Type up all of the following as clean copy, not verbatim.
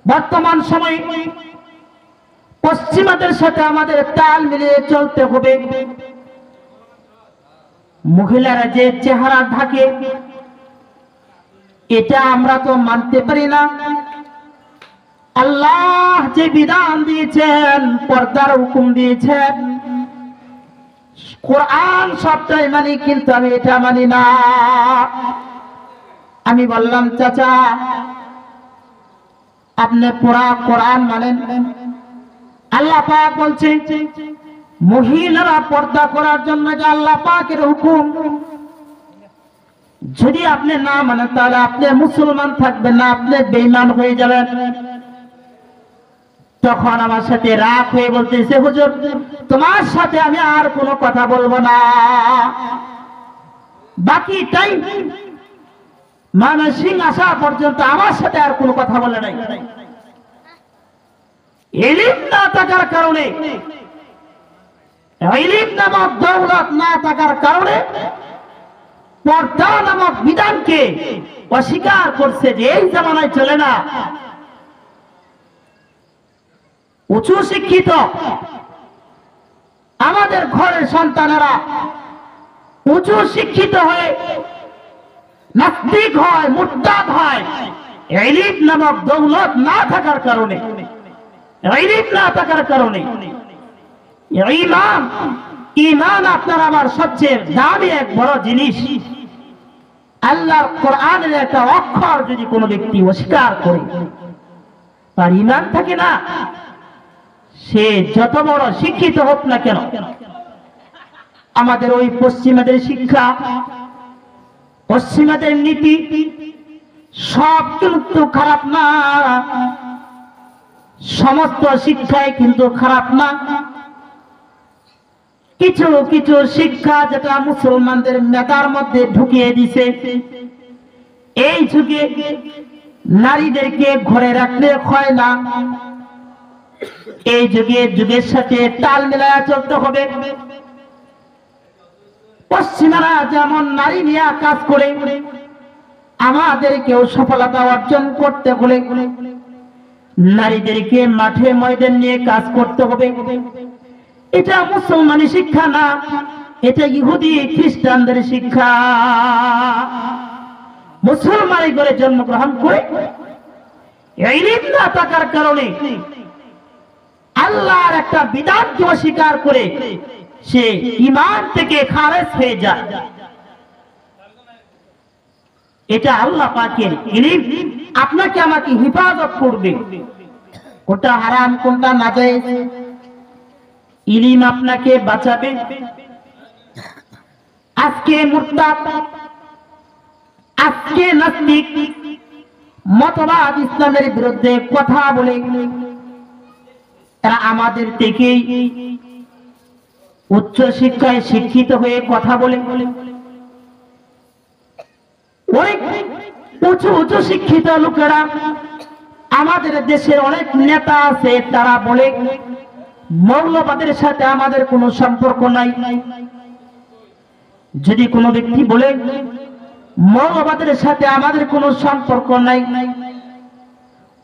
বর্তমান সময়ে পশ্চিমাদের সাথে আমাদের তাল মিলিয়ে চলতে হবে। মহিলারা যে চেহারা ঢাকে এটা আমরা তো মানতে পারি না। আল্লাহ যে বিধান দিয়েছেন, পর্দার হুকুম দিয়েছেন, কোরআন সবটাই মানি, কিন্তু আমি এটা মানি না। আমি বললাম, চাচা আপনি পুরা কোরআন মানেন? আল্লাহ পাক বলছে মহিলারা পর্দা করার জন্য যে আল্লাহ পাকের হুকুম, যদি আপনি না মানেন তাহলে আপনি মুসলমান থাকবেন না, আপনি বেঈমান হয়ে যাবেন। তখন আমার সাথে রাগ হয়ে বলতেছে, হুজুর তোমার সাথে আমি আর কোনো কথা বলবো না। বাকি টাইম মানে সিং আসা পর্যন্ত আমার সাথে আর কোনো কথা বলে নাই। ইলম না থাকার কারণে, ইলম নামক দৌলত না থাকার কারণে পর্দা নামক বিধানকে অস্বীকার করছে যে এই জামানায় চলে না। উঁচু শিক্ষিত আমাদের ঘরের সন্তানেরা উঁচু শিক্ষিত হয়ে নাস্তিক হয়, মুরতাদ হয়, ইলম নামক দৌলত না থাকার কারণে, ইলম না থাকার কারণে। ঈমান আপনার আমার সবচেয়ে দামি এক বড় জিনিস। আল্লাহর কোরআনের একটা অক্ষর যদি কোনো ব্যক্তি অস্বীকার করে, তার ঈমান থাকে না, সে যত বড় শিক্ষিত হোক না কেন। আমাদের ওই পশ্চিমাদের শিক্ষা, পশ্চিমাদের নীতি সব কিন্তু খারাপ না, সমস্ত শিক্ষাই কিন্তু খারাপ না। কিছু কিছু শিক্ষা যেটা মুসলমানদের মেধার মধ্যে ঢুকিয়ে দিছে, এই যুগে নারীদেরকে ঘরে রাখলে হয় না, এই যুগে যুগের সাথে তাল মিলায়া চলতে হবে। পশ্চিমারা যেমন নারী নিয়ে কাজ করে, আমাদেরকেও সফলতা অর্জন করতে হলে নারীদেরকে মাঠে ময়দান নিয়ে কাজ করতে হবে। এটা মুসলমানি শিক্ষা না, এটা ইহুদি খ্রিস্টানদের শিক্ষা। মুসলমানি করে জন্মগ্রহণ করে ইলম না থাকার কারণে আল্লাহর একটা বিধানকে অস্বীকার করে সে ঈমান থেকে খারেজ হয়ে যায়। এটা আল্লাহ পাকের ইলম আপনাকে আমাকে হেফাজত করবে, কোনটা হারাম কোনটা নাজায়েজ, ইলম আপনাকে বাঁচাবে। আজকে মুরতাদ, আজকে নাস্তিক মতবাদ ইসলামের বিরুদ্ধে কথা বলে তারা আমাদের থেকেই উচ্চ শিক্ষায় শিক্ষিত হয়ে কথা বলে। অনেক উঁচু উঁচু শিক্ষিত লোকেরা আমাদের দেশে অনেক নেতা আছে, তারা বলে মৌলবাদের সাথে আমাদের কোনো সম্পর্ক নাই। যদি কোনো ব্যক্তি বলে মৌলবাদের সাথে আমাদের কোনো সম্পর্ক নাই,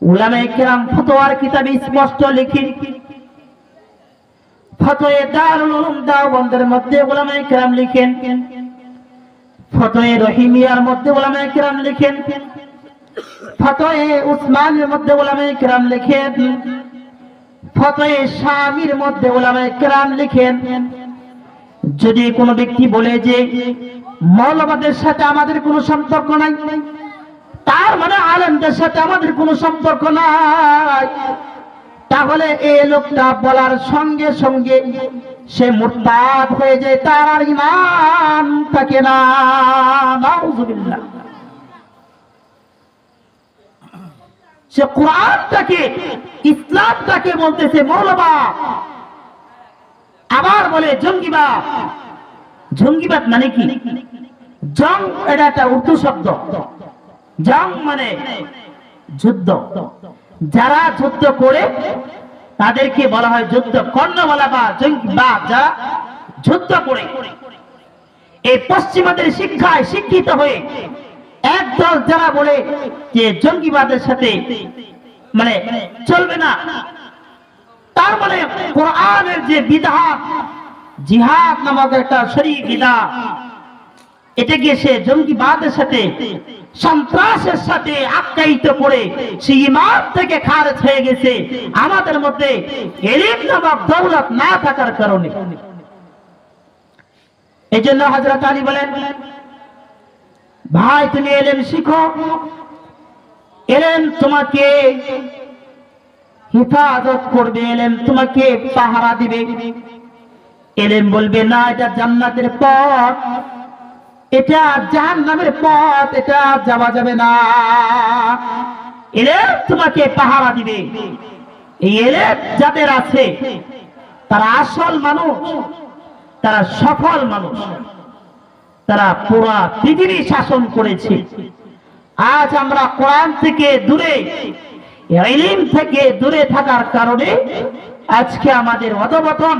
উলামায়ে কেরাম ফতোয়ার কিতাবে স্পষ্ট লিখে, ফতোয়ে দারুল উলুম দেওবন্দের মধ্যে উলামায়ে কেরাম লিখেন, ফতোয়ে রহিমিয়ার মধ্যে উলামায়ে কেরাম লিখেন, ফতোয়ে উসমানের মধ্যে উলামায়ে কেরাম লিখেন, ফতোয়ে শামির মধ্যে উলামায়ে কেরাম লিখেন। যদি কোনো ব্যক্তি বলে যে মৌলবাদের সাথে আমাদের কোনো সম্পর্ক নাই, তার মানে আলেমদের সাথে আমাদের কোনো সম্পর্ক নাই, তাহলে এই লোকটা বলার সঙ্গে সঙ্গে সে মুরতাদ হয়ে যায়, তার আর ঈমান থাকে না। নাউযুবিল্লাহ। সে কোরআনটাকে ইসলামটাকে বলতেছে মৌলবাদ, আবার বলে জঙ্গিবাদ। জঙ্গিবাদ মানে কি? জং এটা একটা উর্দু শব্দ, জং মানে যুদ্ধ। যারা যুদ্ধ করে তাদেরকে বলা হয় যুদ্ধ কর্ণওয়ালা বা জঙ্গিবাদ, যারা যুদ্ধ করে। এই পশ্চিমাদের শিক্ষায় শিক্ষিত হয়ে একদল যারা বলে যে জঙ্গিবাদের সাথে মানে চলবে না। তার মানে কোরআনের যে বিধান, জিহাদ নামক একটা শরীয়ত বিধান, এটাকে সে জঙ্গিবাদের সাথে, সন্ত্রাসের সাথে আখ্যায়িত করে সে ঈমান থেকে খারিজ হয়ে গেছে আমাদের মধ্যে ইলম নামক দৌলত না থাকার কারণে। এই জন্য হযরত আলী বলেন, ভাই তুমি ইলম শিখো, ইলম তোমাকে হিফাজত করবে, ইলম তোমাকে পাহারা দিবে। ইলম বলবে না এটা জান্নাতের পথ, এটা জাহান্নামের পথ, এটা যাওয়া যাবে না। ইলম তোমাকে পাহারা দিবে। এই ইলম যাদের আছে তারা আসল মানুষ, তারা সফল মানুষ, তারা পুরা পৃথিবী শাসন করেছে। আজ আমরা কোরআন থেকে দূরে, ইলম থেকে দূরে থাকার কারণে আজকে আমাদের অধঃপতন।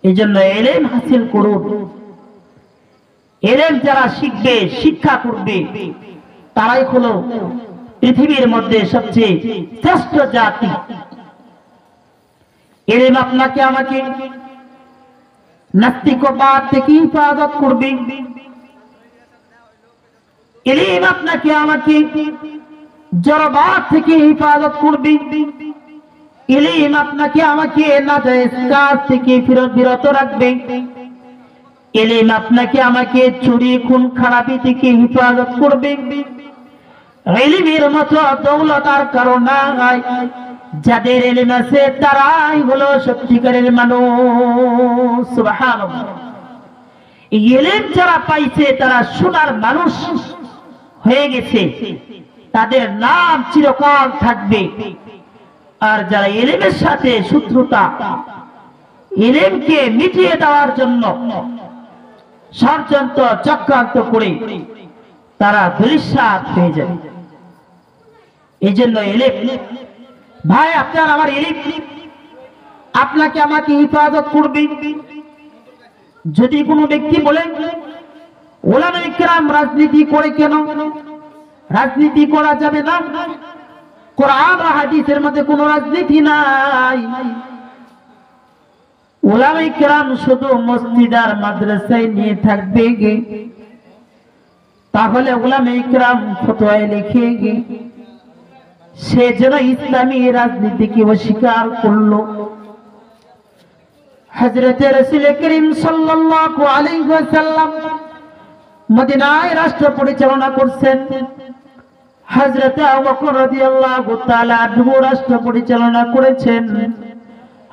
এই জন্য ইলম হাসিল করুন। ইলম যারা শিখবে, শিক্ষা করবে, তারাই হলো পৃথিবীর মধ্যে সবচেয়ে শ্রেষ্ঠ জাতি। ইলম আপনাকে আমাকে নাস্তিকবাদ থেকে হিফাজত করবে। ইলম আপনাকে আমাকে জড়বাদ থেকে হিফাজত করবে। ইলম আপনাকে আমাকে নাজায়েজ কাজ থেকে বিরত রাখবে। ইলম আপনাকে আমাকে চুরি, খুন, খারাপি থেকে হিফাজত করবে। ইলমের মতো দৌলত আর কারো নাই। যাদের ইলম আছে তারাই হলো সত্যিকারের মানুষ। সুবহানাল্লাহ। ইলম যারা পাইছে তারা সোনার মানুষ হয়ে গেছে, তাদের নাম চিরকাল থাকবে। আর যারা ইলমের সাথে শত্রুতা, ইলমকে মিটিয়ে দেওয়ার জন্য ষড়যন্ত্র চক্রান্ত করে তারা ধূলিসাৎ হয়ে যায়। এই জন্য ইলম, ভাই আপনার আমার ইলম আপনাকে আমাকে হিফাজত করবে। যদি কোনো ব্যক্তি বলে উলামায়ে কেরাম রাজনীতি করে কেন, রাজনীতি করা যাবে না, কোরআন ও হাদিসের মধ্যে কোনো রাজনীতি নাই। উলামায়ে কেরাম শুধু মসজিদ আর মাদ্রাসায় নিয়ে থাকবে, তাহলে উলামায়ে কেরাম ফতোয়া লিখে সে যেন ইসলামী রাজনীতিকে অস্বীকার করলো। হযরত রাসূল করিম সাল্লাল্লাহু আলাইহি ওয়াসাল্লাম মদিনায় রাষ্ট্র পরিচালনা করছেন। হযরত আবু বকর রাদিয়াল্লাহু তাআলা আনহু রাষ্ট্র পরিচালনা করেছেন।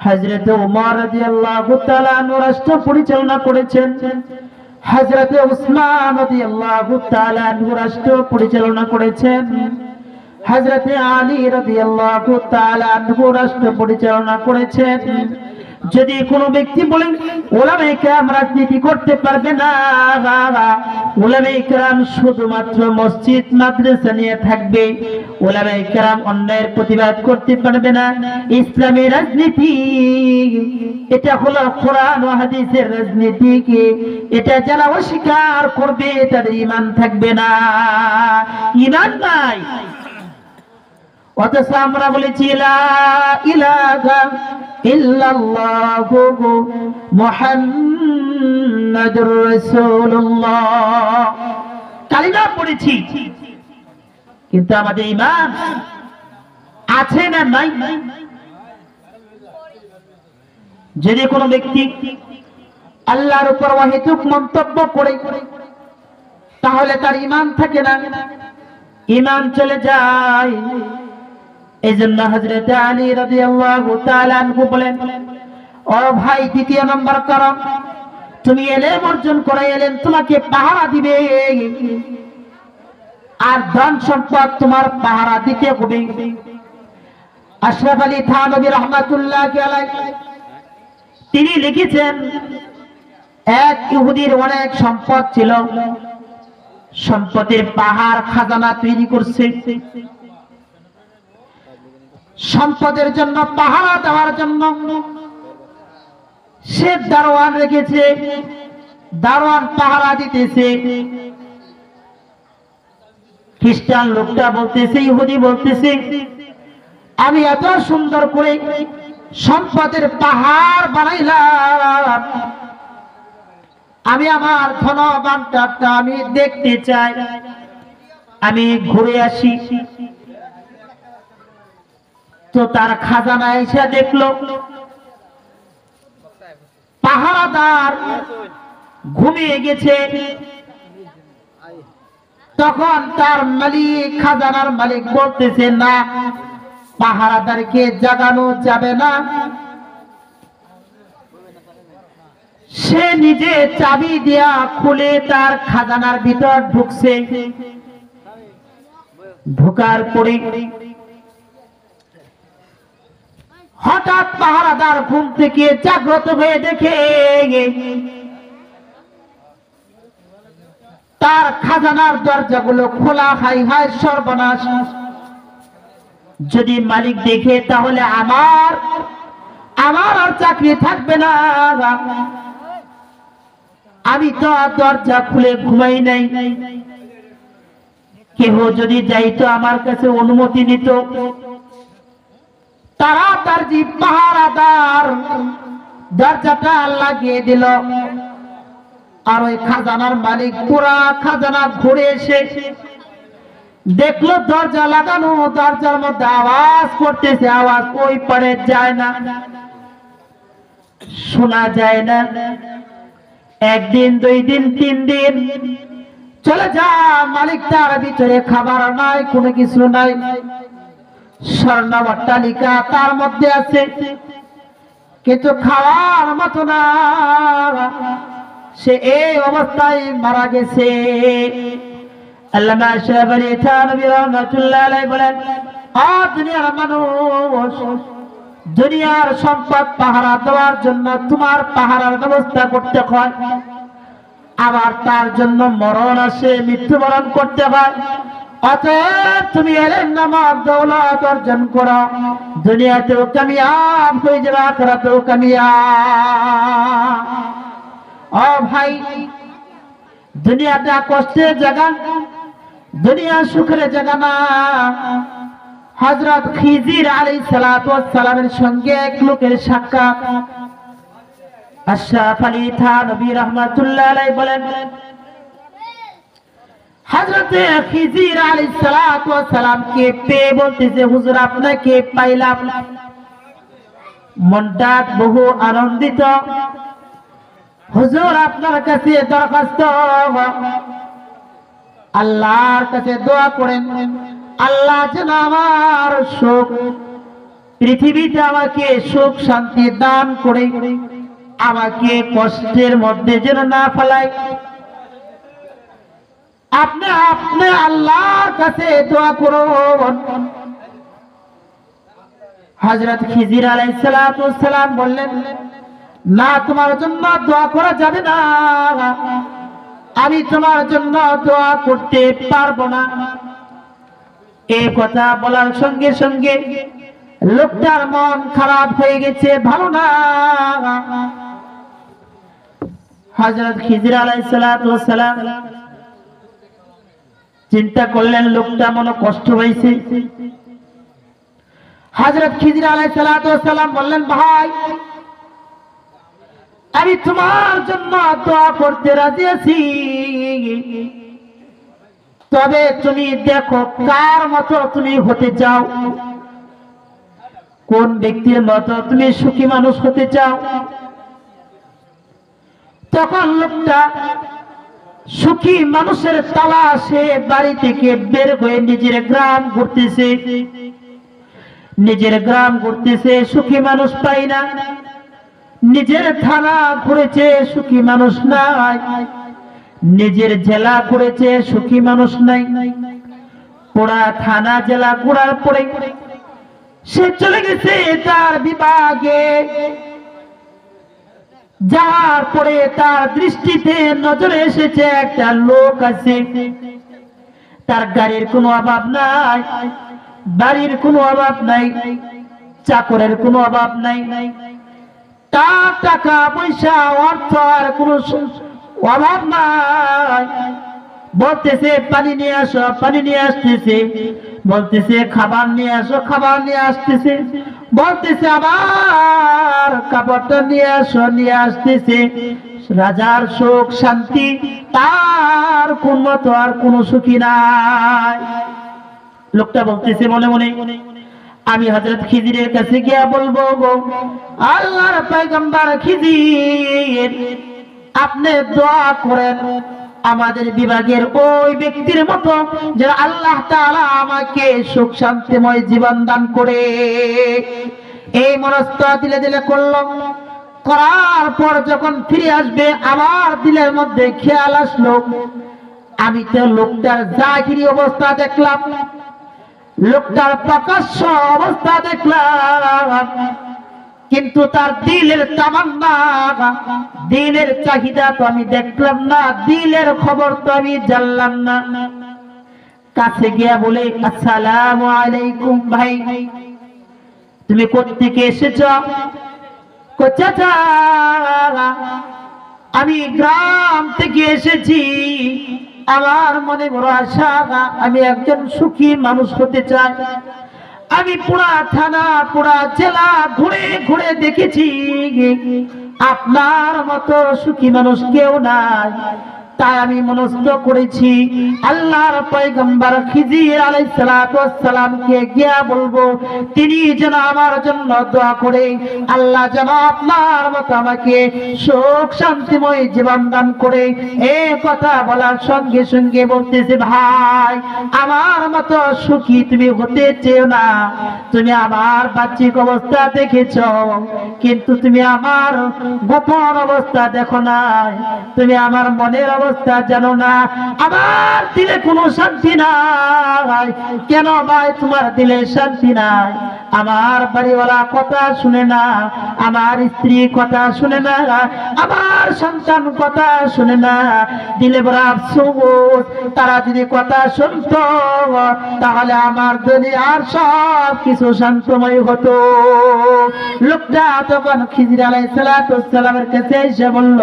হযরত ওমর রাদিয়াল্লাহু তাআলা আনহু রাষ্ট্র পরিচালনা করেছেন। হযরত উসমান রাদিয়াল্লাহু তাআলা আনহু রাষ্ট্র পরিচালনা করেছেন। হযরত আলী রাদিয়াল্লাহু তাআলা আনহু রাষ্ট্র পরিচালনা করেছেন। যদি কোনো ব্যক্তি বলেন উলামায়ে কেরাম রাজনীতি করতে পারবে না, উলামায়ে কেরাম শুধুমাত্র মসজিদ মাদ্রাসা নিয়ে থাকবে, উলামায়ে কেরাম অন্যায়ের প্রতিবাদ করতে পারবে না, ইসলামী রাজনীতি এটা হলো কোরআন ও হাদিসের রাজনীতি, এটা যারা অস্বীকার করবে তাদের ঈমান থাকবে না, ঈমান নাই। অথচ আমরা বলেছি লা ইলাহা ইল্লাল্লাহু মুহাম্মাদুর রাসূলুল্লাহ কালিমা পড়েছি, কিন্তু আমাদের ঈমান আছে না নাই? যদি কোনো ব্যক্তি আল্লাহর উপর অহেতুক মন্তব্য করে তাহলে তার ঈমান থাকে না, ঈমান চলে যায়। এজন্য হযরত আলী রাদিয়াল্লাহু তাআলা আনহু বলেন, ও ভাই দ্বিতীয় নম্বর কারণ, তুমি ইলম অর্জন করে ইলম তোমাকে পাহারা দিবে, আর ধন সম্পদ তোমার পাহারা দিতে হবে। আশরাফ আলী থানভী রাহমাতুল্লাহি আলাইহি তিনি লিখেছেন, এক ইহুদির অনেক সম্পদ ছিল, সম্পদের পাহাড় খাজানা তৈরি করছে। সম্পদের জন্য পাহারা দেওয়ার জন্য সে দারোয়ান রেখেছে, দারোয়ান পাহারা দিতেছে। খ্রিস্টান লোকটা বলতেছে, ইহুদি বলতেছে, আমি এত সুন্দর করে সম্পদের পাহাড় বানাইলাম, আমি আমার ধনভাণ্ডারটা আমি দেখতে চাই, আমি ঘুরে আসি। তো তার খাজানা এসে দেখলো পাহারাদার ঘুমিয়ে গেছে। তখন তার মালিক, খাজানার মালিক বলতেছে, না, পাহারাদারকে জাগানো যাবে না, সে নিজে চাবি দিয়া খুলে তার খাজানার ভিতর ঢুকছে। ঢোকার পরে হঠাৎ পাহারাদার ঘুম থেকে জাগ্রত হয়ে দেখে তার খাজানার দরজাগুলো খোলা। হাই হাই সর্বনাশ, যদি মালিক দেখে তাহলে আমার আর চাকরি থাকবে না। আমি তো দরজা খুলে ঘুমাই নাই, কেহ যদি যাইতো আমার কাছে অনুমতি নিত। তাড়াতাড়ি পাহারাদার দরজাটা লাগিয়ে দিল। আর ওই খাজানার মালিক পুরা খাজানা ঘুরে এসে দেখলো দরজা লাগানো, দরজার মধ্যে আওয়াজ করতেছে, আওয়াজ ওই পারে যায় না, শোনা যায় না। একদিন, 2 দিন, 3 দিন চলে যা, মালিক তার ভিতরে খাবার নাই, কোনো কিছু নাই, স্বর্ণ অট্টালিকা তার মধ্যে আছে, কিন্তু খাওয়ার মতো না। সে এই অবস্থায় মারা গেছে। আল্লামা আশরাফ আলী থানভী রাহমাতুল্লাহ আলাইহি বলেন, দুনিয়ার মানুষ, দুনিয়ার সম্পদ পাহারা দেওয়ার জন্য তোমার পাহারার ব্যবস্থা করতে হয়, আবার তার জন্য মরণ আসে, মৃত্যুবরণ করতে হয়। অতএব তুমি ইলম নামক দৌলত অর্জন করো, দুনিয়াতেও কামিয়াব হয়ে যাবে, আখিরাতেও কামিয়াব। ও ভাই, দুনিয়াটা কষ্টের জায়গা, দুনিয়া সুখের জায়গা না। হযরত খিজির আলাইহিস সালাতু ওয়াস সালামের সঙ্গে এক লোকের সাক্ষাৎ। আশরাফ আলী থানভী রাহমাতুল্লাহ আলাইহি বলেন, হযরত খিজির আলাইহিস সালাতু ওয়াস সালামকে পেয়ে বলতেছে, হুজুর আপনাকে পাইলাম, মনটা বহু আনন্দিত। হুজুর আপনার কাছে দরখাস্ত, আল্লাহর কাছে দোয়া করেন, আল্লাহ যেন আমার সুখ, পৃথিবীতে আমাকে সুখ শান্তি দান করে আমাকে কষ্টের মধ্যে যেন না ফেলায়। আপনি আল্লাহর কাছে দোয়া করুন। হযরত খিজির আলাইহিস সালাতু ওয়াস সালাম বললেন, না, তোমার জন্য দোয়া করা যাবে না, আমি তোমার জন্য দোয়া করতে পারবো না। এই কথা বলার সঙ্গে সঙ্গে লোকটার মন খারাপ হয়ে গেছে, ভালো না। হযরত খিজির আলাইহিস সালাতু ওয়াস সালাম চিন্তা করলেন লোকটা মনে কষ্ট হয়েছে। হযরত খিজির আলাইহিস সালাতু ওয়াস সালাম বললেন, ভাই, আমি তোমার জন্য দোয়া করতে রাজি আছি, তবে তুমি দেখো কার মতো তুমি হতে চাও, কোন ব্যক্তির মতো তুমি সুখী মানুষ হতে চাও। তখন লোকটা সুখী মানুষের তালাশে বাড়ি থেকে বের হয়ে নিজের গ্রাম ঘুরতেছে, সুখী মানুষ পাই না। নিজের থানা ঘুরেছে, সুখী মানুষ নাই। নিজের জেলা ঘুরেছে, সুখী মানুষ নাই। পুরা থানা জেলা ঘোরার পরে সে চলে গেছে তার বিভাগে। যাওয়ার পরে তার দৃষ্টিতে নজরে এসেছে একটা লোক আছে, তার গাড়ির কোনো অভাব নাই, বাড়ির কোনো অভাব নাই, চাকরের কোনো অভাব নাই, তার টাকা পয়সা অর্থ আর কোনো অভাব নাই। বলতেছে পানি নিয়ে আসো, পানি নিয়ে আসতেছে, বলতেছে খাবার নিয়ে আসো, খাবার নিয়ে আসতেছে, বলতেছে আবার কাপড়টা নিয়ে আসো, নিয়ে আসতেছে। রাজার সুখ শান্তি তার কোন মতো আর কোন সুখী নাই। লোকটা বলতেছে মনে মনে, আমি হযরত খিজিরের কাছে গিয়া বলবো, গো আল্লাহর পয়গম্বর খিজির, আপনি দোয়া করেন আমাদের বিভাগের ওই ব্যক্তির মতো যে আল্লাহ তাআলা আমাকে সুখ শান্তিময় জীবন দান করে। এই মনস্থ দিলে দিলে করলো, করার পর যখন ফিরে আসবে আমার দিলের মধ্যে খেয়াল আসলো, আমি তো লোকটার জাহিরি অবস্থা দেখলাম, লোকটার প্রকাশ্য অবস্থা দেখলাম, কিন্তু তার দিলের তামান্না, দিলের চাহিদা তো আমি দেখলাম না, দিলের খবর তো আমি জানলাম না। কাছে গিয়া বলে, আসসালামু আলাইকুম ভাই, তুমি কোত্থেকে এসেছো? চাচা আমি গ্রাম থেকে এসেছি, আমার মনে বড় আশা, আমি একজন সুখী মানুষ হতে চাই। আমি পুরা থানা পুরা জেলা ঘুরে ঘুরে দেখেছি, আপনার মতো সুখী মানুষ কেউ নাই। তাই আমি মনস্থ করেছি আল্লাহর পয়গম্বর খিজির আলাইহিস সালাতু ওয়াস সালামকে গিয়া বলবো, তিনি যেন আমার জন্য দোয়া করে আল্লাহ যেন আপনার মতো আমাকে সুখ শান্তিময় জীবন দান করে। এই কথা বলার সঙ্গে সঙ্গে বলতেছে, ভাই আমার মতো সুখী তুমি হতে চেও না, তুমি আমার বাহ্যিক অবস্থা দেখেছ, কিন্তু তুমি আমার গোপন অবস্থা দেখো নাই, তুমি আমার মনের অবস্থা জানো না, আমার দিলে কোনো শান্তি নাই। কেন ভাই তোমার দিলে শান্তি নাই? আমার বাড়িওয়ালা কথা শুনে না, আমার স্ত্রী কথা শুনে না, আমার সন্তান কথা শুনে না, দিলে বড় আফসোস। তারা যদি কথা শুনতো তাহলে আমার দুনিয়ার সব কিছু শান্তময় হতো। লোকটা তখন খিজির আলাইহিস সালাতু ওয়াস সালামের কাছে এসে বলল,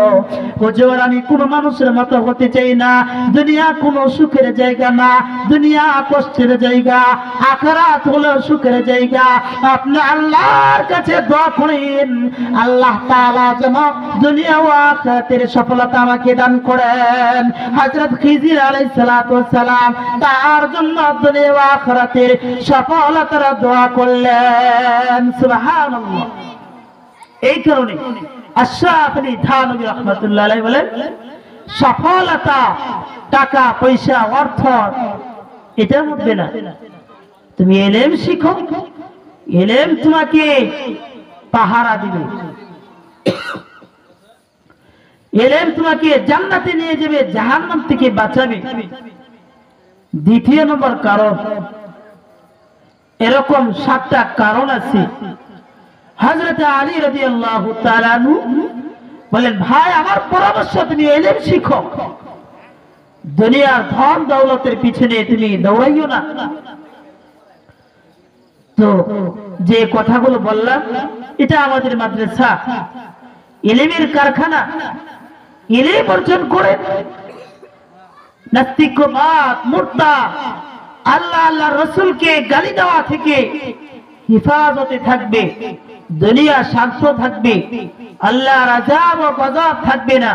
হুজুর আমি কোন মানুষের মতো হতে চাই না, দুনিয়া কোনো সুখের জায়গা না, দুনিয়া কষ্টের জায়গা, আখিরাত হলো সুখের জায়গা। আপনি আল্লাহর কাছে দোয়া করেন আল্লাহ তাআলা যেন দুনিয়া ও আখিরাতের সফলতা আমাকে দান করেন। হযরত খিজির আলাইহিস সালাতু ওয়াস সালাম তার জন্য দুনিয়া ও আখিরাতের সফলতার দোয়া করলেন। সুবহানাল্লাহ। এই কারণে আশরাফ আলী থানভী রাহমাতুল্লাহ আলাইহি বলেন, সফলতা টাকা পয়সা অর্থ এটার মধ্যে না, তুমি ইলম শিখো, ইলম তোমাকে পাহারা দিবে, ইলম তোমাকে জান্নাতে নিয়ে যাবে, জাহান্নাম থেকে বাঁচাবে। দ্বিতীয় নম্বর কারণ, এরকম 7টা কারণ আছে। হযরত আলী রাদিয়াল্লাহু তাআলা আনহু বলেন, ভাই আমার পরামর্শ তুমি ইলম শিখো, দুনিয়ার ধন দৌলতের পিছনে তুমি দৌড়াইও না। তো যে কথাগুলো বললাম এটা আমাদের মাদ্রাসা ইলমের কারখানা, ইলম অর্জন করে নাস্তিকবাদ মুরতাদ আল্লাহ আল্লাহ রাসূলকে গালি দেওয়া থেকে হেফাজতে থাকবে, দুনিয়া শান্ত থাকবে, আল্লাহর আযাব ও গজব থাকবে না,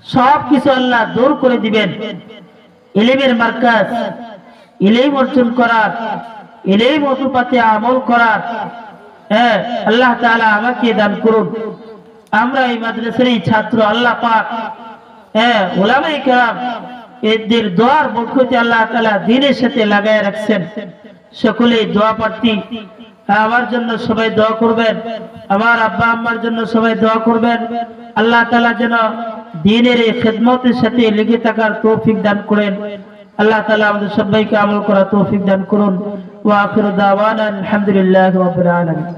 সব কিছু আল্লাহ দূর করে দিবেন। ইলমের মার্কাজ, ইলম অর্জন করার, ইলম অনুপাতে আমল করার আল্লাহ তাআলা আমাকে দান করুন। আমরা এই মাদ্রাসারই ছাত্র, আল্লাহ পাক উলামায়ে কেরাম এদের দোয়ার বরকতে আল্লাহ তাআলা দ্বীনের সাথে লাগায় রাখছেন। সকলেই দোয়া প্রার্থী, আমার জন্য সবাই দোয়া করবেন, আমার আব্বা আম্মার জন্য সবাই দোয়া করবেন। আল্লাহ তাআলা যেন দ্বীনের এই খিদমতের সাথে লেগে থাকার তৌফিক দান করেন। আল্লাহ তাআলা আমাদের সবাইকে আমল করার তৌফিক দান করুন। ওয়া আখিরু দাওয়ানা আলহামদুলিল্লাহি রাব্বিল আলামিন।